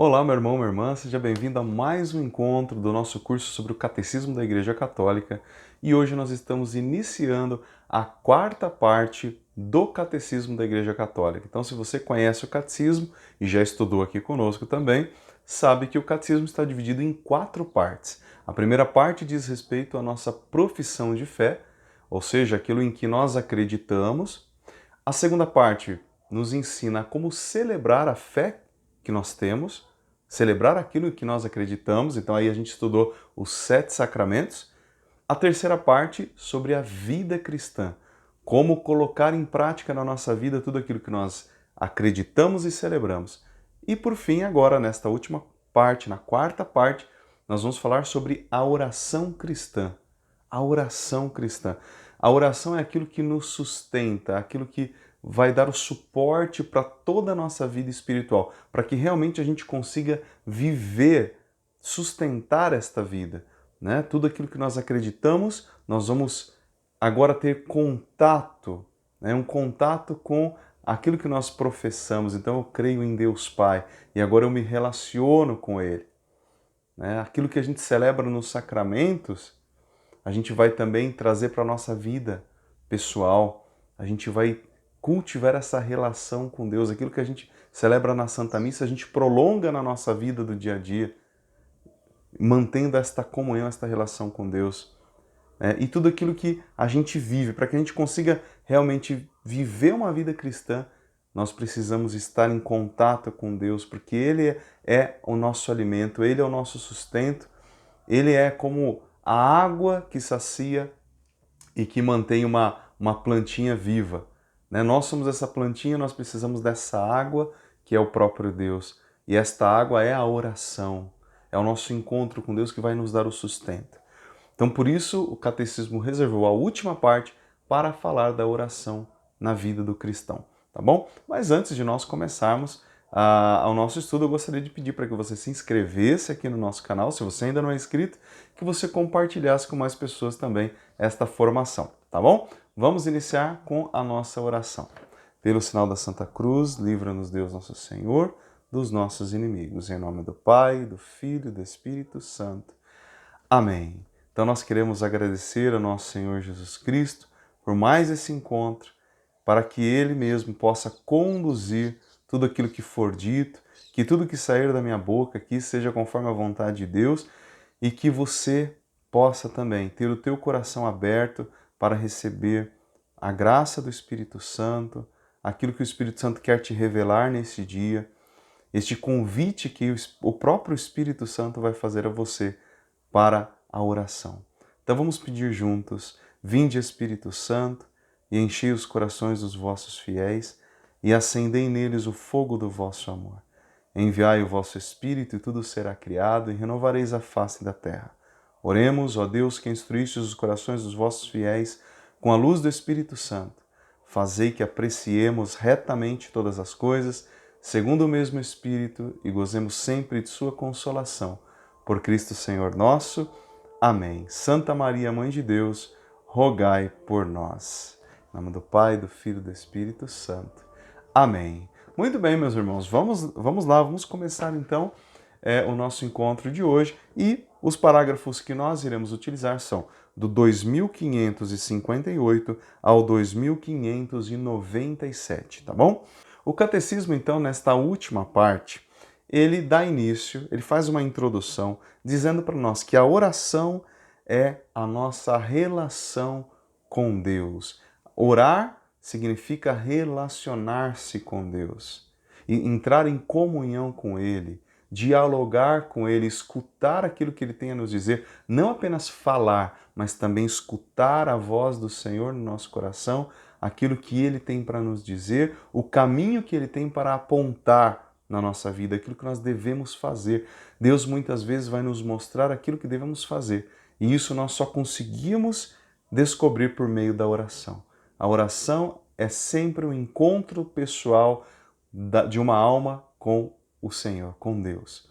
Olá, meu irmão, minha irmã, seja bem-vindo a mais um encontro do nosso curso sobre o Catecismo da Igreja Católica e hoje nós estamos iniciando a quarta parte do Catecismo da Igreja Católica. Então, se você conhece o Catecismo e já estudou aqui conosco também, sabe que o Catecismo está dividido em quatro partes. A primeira parte diz respeito à nossa profissão de fé, ou seja, aquilo em que nós acreditamos. A segunda parte nos ensina como celebrar a fé que nós temos, celebrar aquilo em que nós acreditamos, então aí a gente estudou os 7 sacramentos. A terceira parte sobre a vida cristã, como colocar em prática na nossa vida tudo aquilo que nós acreditamos e celebramos. E por fim, agora nesta última parte, na quarta parte, nós vamos falar sobre a oração cristã. A oração cristã. A oração é aquilo que nos sustenta, aquilo que vai dar o suporte para toda a nossa vida espiritual, para que realmente a gente consiga viver, sustentar esta vida, né? Tudo aquilo que nós acreditamos, nós vamos agora ter contato, né? Um contato com aquilo que nós professamos. Então eu creio em Deus Pai e agora eu me relaciono com Ele, né? Aquilo que a gente celebra nos sacramentos, a gente vai também trazer para a nossa vida pessoal, a gente vai cultivar essa relação com Deus, aquilo que a gente celebra na Santa Missa, a gente prolonga na nossa vida do dia a dia, mantendo esta comunhão, esta relação com Deus. E tudo aquilo que a gente vive, para que a gente consiga realmente viver uma vida cristã, nós precisamos estar em contato com Deus, porque Ele é o nosso alimento, Ele é o nosso sustento, Ele é como a água que sacia e que mantém uma plantinha viva. Né? Nós somos essa plantinha, nós precisamos dessa água que é o próprio Deus. E esta água é a oração, é o nosso encontro com Deus que vai nos dar o sustento. Então, por isso, o Catecismo reservou a última parte para falar da oração na vida do cristão, tá bom? Mas antes de nós começarmos ao nosso estudo, eu gostaria de pedir para que você se inscrevesse aqui no nosso canal, se você ainda não é inscrito, que você compartilhasse com mais pessoas também esta formação, tá bom? Vamos iniciar com a nossa oração. Pelo sinal da Santa Cruz, livra-nos Deus nosso Senhor dos nossos inimigos. Em nome do Pai, do Filho e do Espírito Santo. Amém. Então nós queremos agradecer ao nosso Senhor Jesus Cristo por mais esse encontro, para que Ele mesmo possa conduzir tudo aquilo que for dito, que tudo que sair da minha boca aqui seja conforme a vontade de Deus e que você possa também ter o teu coração aberto para receber a graça do Espírito Santo, aquilo que o Espírito Santo quer te revelar nesse dia, este convite que o próprio Espírito Santo vai fazer a você para a oração. Então vamos pedir juntos: vinde Espírito Santo e enchei os corações dos vossos fiéis e acendei neles o fogo do vosso amor. Enviai o vosso Espírito e tudo será criado e renovareis a face da terra. Oremos, ó Deus, que instruíste os corações dos vossos fiéis com a luz do Espírito Santo. Fazei que apreciemos retamente todas as coisas, segundo o mesmo Espírito, e gozemos sempre de sua consolação. Por Cristo Senhor nosso. Amém. Santa Maria, Mãe de Deus, rogai por nós. Em nome do Pai, do Filho e do Espírito Santo. Amém. Muito bem, meus irmãos, vamos lá, vamos começar então o nosso encontro de hoje e os parágrafos que nós iremos utilizar são do 2558 ao 2597, tá bom? O catecismo, então, nesta última parte, ele dá início, ele faz uma introdução dizendo para nós que a oração é a nossa relação com Deus. Orar significa relacionar-se com Deus, e entrar em comunhão com Ele, dialogar com Ele, escutar aquilo que Ele tem a nos dizer, não apenas falar, mas também escutar a voz do Senhor no nosso coração, aquilo que Ele tem para nos dizer, o caminho que Ele tem para apontar na nossa vida, aquilo que nós devemos fazer. Deus muitas vezes vai nos mostrar aquilo que devemos fazer, e isso nós só conseguimos descobrir por meio da oração. A oração é sempre um encontro pessoal de uma alma com o Senhor, com Deus.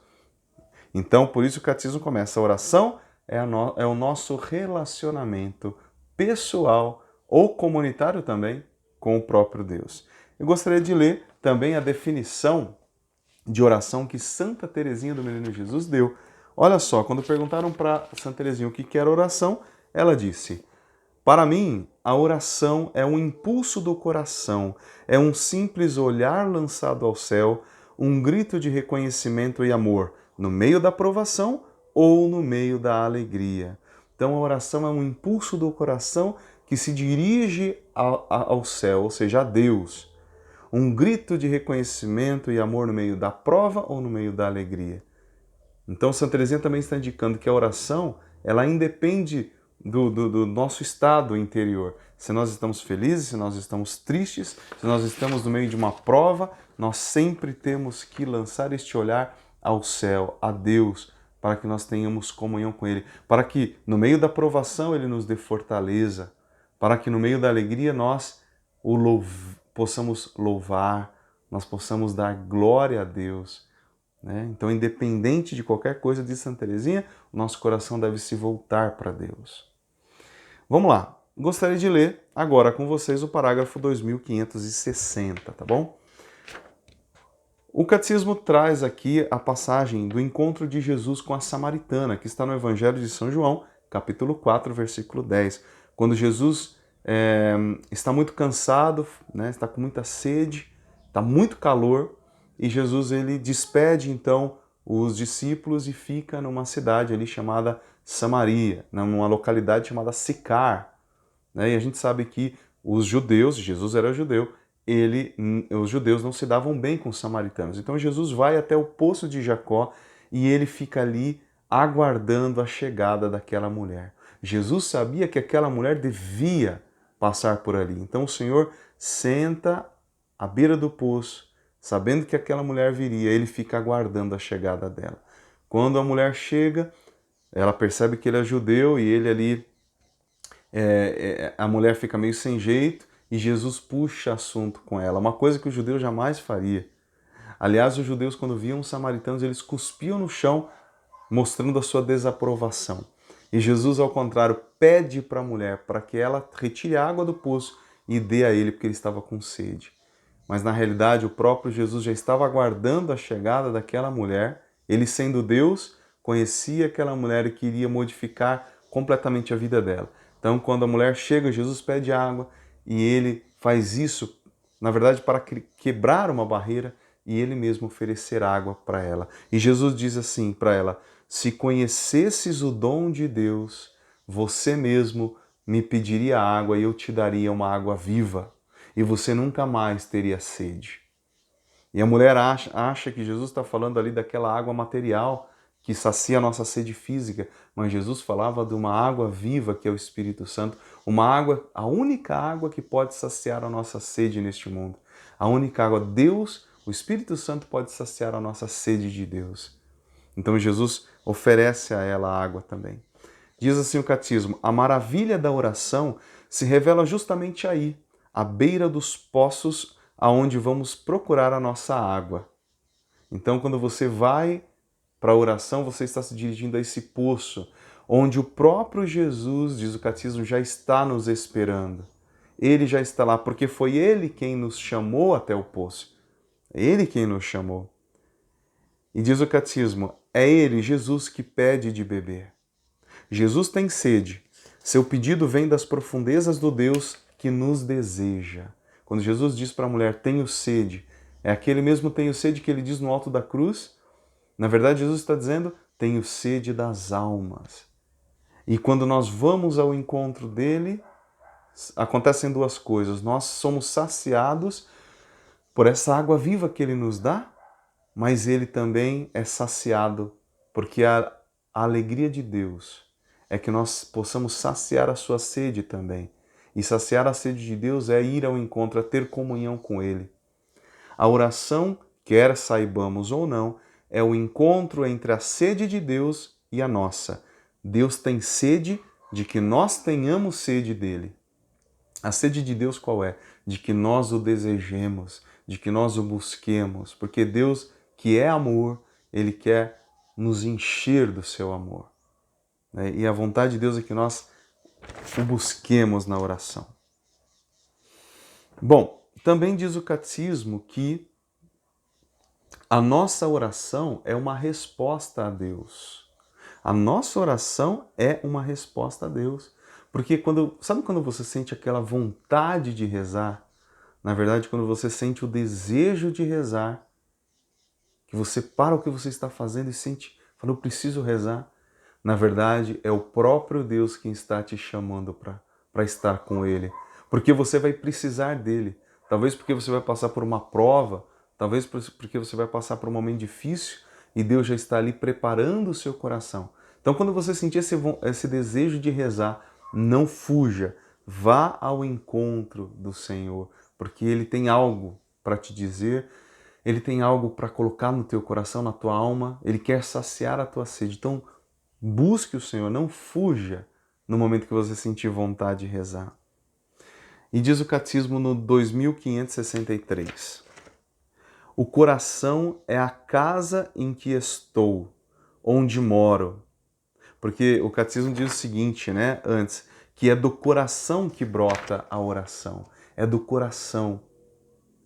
Então, por isso o catecismo começa. A oração é o nosso relacionamento pessoal ou comunitário também com o próprio Deus. Eu gostaria de ler também a definição de oração que Santa Teresinha do Menino Jesus deu. Olha só, quando perguntaram para Santa Teresinha o que era oração, ela disse: para mim, a oração é um impulso do coração, é um simples olhar lançado ao céu, um grito de reconhecimento e amor, no meio da provação ou no meio da alegria. Então a oração é um impulso do coração que se dirige ao céu, ou seja, a Deus. Um grito de reconhecimento e amor no meio da prova ou no meio da alegria. Então Santa Teresinha também está indicando que a oração, ela independe do nosso estado interior. Se nós estamos felizes, se nós estamos tristes, se nós estamos no meio de uma prova, nós sempre temos que lançar este olhar ao céu, a Deus, para que nós tenhamos comunhão com Ele, para que no meio da provação Ele nos dê fortaleza, para que no meio da alegria nós possamos louvar, nós possamos dar glória a Deus. Então, independente de qualquer coisa, diz Santa Teresinha, o nosso coração deve se voltar para Deus. Vamos lá. Gostaria de ler agora com vocês o parágrafo 2560, tá bom? O Catecismo traz aqui a passagem do encontro de Jesus com a samaritana, que está no Evangelho de São João, capítulo 4, versículo 10. Quando Jesus está muito cansado, está com muita sede, está muito calor, e Jesus ele despede então os discípulos e fica numa cidade ali chamada Samaria, numa localidade chamada Sicar. E a gente sabe que os judeus, Jesus era judeu, os judeus não se davam bem com os samaritanos. Então Jesus vai até o poço de Jacó e ele fica ali aguardando a chegada daquela mulher. Jesus sabia que aquela mulher devia passar por ali. Então o Senhor senta à beira do poço, sabendo que aquela mulher viria, ele fica aguardando a chegada dela. Quando a mulher chega, ela percebe que ele é judeu e ele ali, a mulher fica meio sem jeito e Jesus puxa assunto com ela, uma coisa que o judeu jamais faria. Aliás, os judeus, quando viam os samaritanos, eles cuspiam no chão, mostrando a sua desaprovação. E Jesus, ao contrário, pede para a mulher para que ela retire a água do poço e dê a ele, porque ele estava com sede. Mas na realidade o próprio Jesus já estava aguardando a chegada daquela mulher. Ele, sendo Deus, conhecia aquela mulher e queria modificar completamente a vida dela. Então quando a mulher chega, Jesus pede água e ele faz isso, na verdade, para quebrar uma barreira e ele mesmo oferecer água para ela. E Jesus diz assim para ela: se conhecesses o dom de Deus, você mesmo me pediria água e eu te daria uma água viva. E você nunca mais teria sede. E a mulher acha que Jesus está falando ali daquela água material que sacia a nossa sede física, mas Jesus falava de uma água viva que é o Espírito Santo, uma água, a única água que pode saciar a nossa sede neste mundo. A única água, Deus, o Espírito Santo pode saciar a nossa sede de Deus. Então Jesus oferece a ela a água também. Diz assim o Catecismo: a maravilha da oração se revela justamente aí, à beira dos poços aonde vamos procurar a nossa água. Então, quando você vai para a oração, você está se dirigindo a esse poço, onde o próprio Jesus, diz o Catecismo, já está nos esperando. Ele já está lá, porque foi Ele quem nos chamou até o poço. Ele quem nos chamou. E diz o Catecismo, é Ele, Jesus, que pede de beber. Jesus tem sede. Seu pedido vem das profundezas do Deus que nos deseja. Quando Jesus diz para a mulher, tenho sede, é aquele mesmo tenho sede que ele diz no alto da cruz? Na verdade, Jesus está dizendo, tenho sede das almas. E quando nós vamos ao encontro dele, acontecem duas coisas. Nós somos saciados por essa água viva que ele nos dá, mas ele também é saciado, porque a alegria de Deus é que nós possamos saciar a sua sede também. E saciar a sede de Deus é ir ao encontro, é ter comunhão com Ele. A oração, quer saibamos ou não, é o encontro entre a sede de Deus e a nossa. Deus tem sede de que nós tenhamos sede dele. A sede de Deus qual é? De que nós o desejemos, de que nós o busquemos, porque Deus, que é amor, Ele quer nos encher do seu amor. E a vontade de Deus é que nós o busquemos na oração. Bom, também diz o Catecismo que A nossa oração é uma resposta a Deus. A nossa oração é uma resposta a Deus. Porque sabe quando você sente aquela vontade de rezar? Na verdade, quando você sente o desejo de rezar, que você para o que você está fazendo e sente, fala, eu preciso rezar. Na verdade, é o próprio Deus quem está te chamando para estar com Ele. Porque você vai precisar dele. Talvez porque você vai passar por uma prova, talvez porque você vai passar por um momento difícil e Deus já está ali preparando o seu coração. Então, quando você sentir esse desejo de rezar, não fuja. Vá ao encontro do Senhor, porque Ele tem algo para te dizer, Ele tem algo para colocar no teu coração, na tua alma, Ele quer saciar a tua sede. Então, busque o Senhor, não fuja no momento que você sentir vontade de rezar. E diz o Catecismo no 2563: o coração é a casa em que estou, onde moro. Porque o Catecismo diz o seguinte, né, antes, que é do coração que brota a oração. É do coração.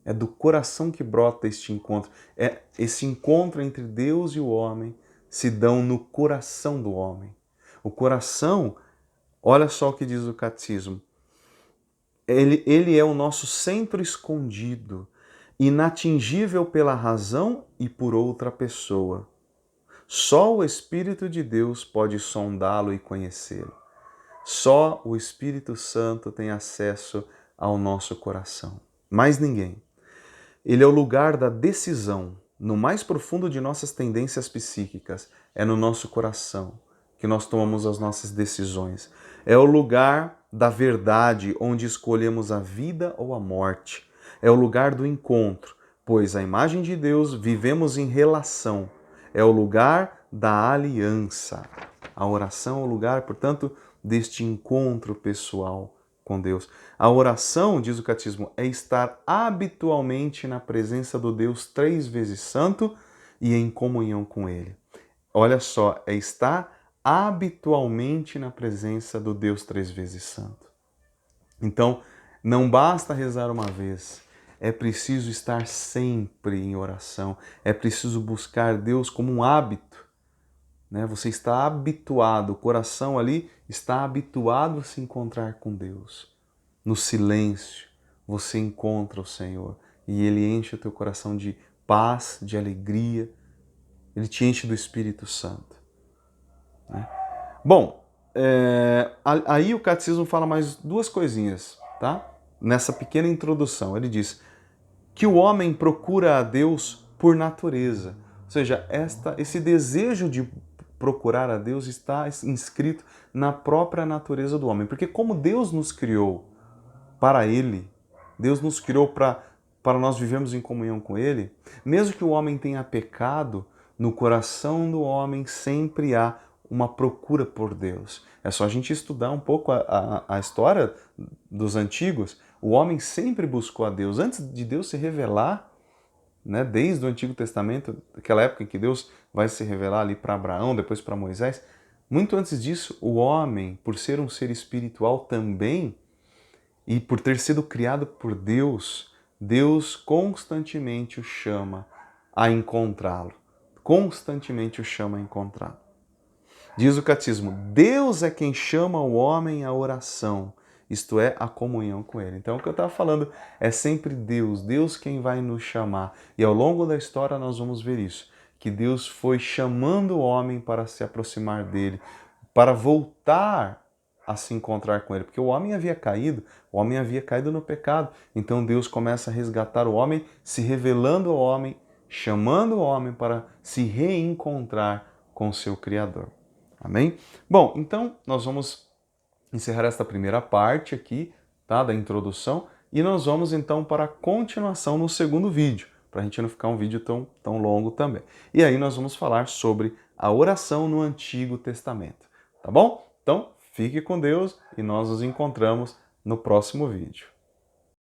É do coração que brota este encontro. É esse encontro entre Deus e o homem se dão no coração do homem. O coração, olha só o que diz o Catecismo. Ele é o nosso centro escondido, inatingível pela razão e por outra pessoa. Só o Espírito de Deus pode sondá-lo e conhecê-lo. Só o Espírito Santo tem acesso ao nosso coração. Mais ninguém. Ele é o lugar da decisão, no mais profundo de nossas tendências psíquicas. É no nosso coração que nós tomamos as nossas decisões. É o lugar da verdade, onde escolhemos a vida ou a morte. É o lugar do encontro, pois a imagem de Deus vivemos em relação. É o lugar da aliança. A oração é o lugar, portanto, deste encontro pessoal com Deus. A oração, diz o Catecismo, é estar habitualmente na presença do Deus 3 vezes santo e em comunhão com Ele. Olha só, é estar habitualmente na presença do Deus 3 vezes santo. Então, não basta rezar uma vez, é preciso estar sempre em oração, é preciso buscar Deus como um hábito. Né? Você está habituado, o coração ali está habituado a se encontrar com Deus. No silêncio, você encontra o Senhor e Ele enche o teu coração de paz, de alegria, Ele te enche do Espírito Santo. Né? Bom, aí o Catecismo fala mais duas coisinhas, tá? Nessa pequena introdução. Ele diz que o homem procura a Deus por natureza. Ou seja, esse desejo de procurar a Deus está inscrito na própria natureza do homem. Porque como Deus nos criou para Ele, Deus nos criou para nós vivermos em comunhão com Ele, mesmo que o homem tenha pecado, no coração do homem sempre há uma procura por Deus. É só a gente estudar um pouco a história dos antigos. O homem sempre buscou a Deus. Antes de Deus se revelar, né, desde o Antigo Testamento, aquela época em que Deus vai se revelar ali para Abraão, depois para Moisés, muito antes disso, o homem, por ser um ser espiritual também, e por ter sido criado por Deus, Deus constantemente o chama a encontrá-lo. Constantemente o chama a encontrá-lo. Diz o Catecismo, Deus é quem chama o homem à oração, isto é, a comunhão com Ele. Então, o que eu estava falando é sempre Deus, Deus quem vai nos chamar. E ao longo da história nós vamos ver isso, que Deus foi chamando o homem para se aproximar dele, para voltar a se encontrar com Ele. Porque o homem havia caído no pecado. Então Deus começa a resgatar o homem, se revelando ao homem, chamando o homem para se reencontrar com o seu Criador. Amém? Bom, então nós vamos encerrar esta primeira parte aqui, tá, da introdução, e nós vamos então para a continuação no segundo vídeo, para a gente não ficar um vídeo tão longo também. E aí nós vamos falar sobre a oração no Antigo Testamento, tá bom? Então, fique com Deus e nós nos encontramos no próximo vídeo.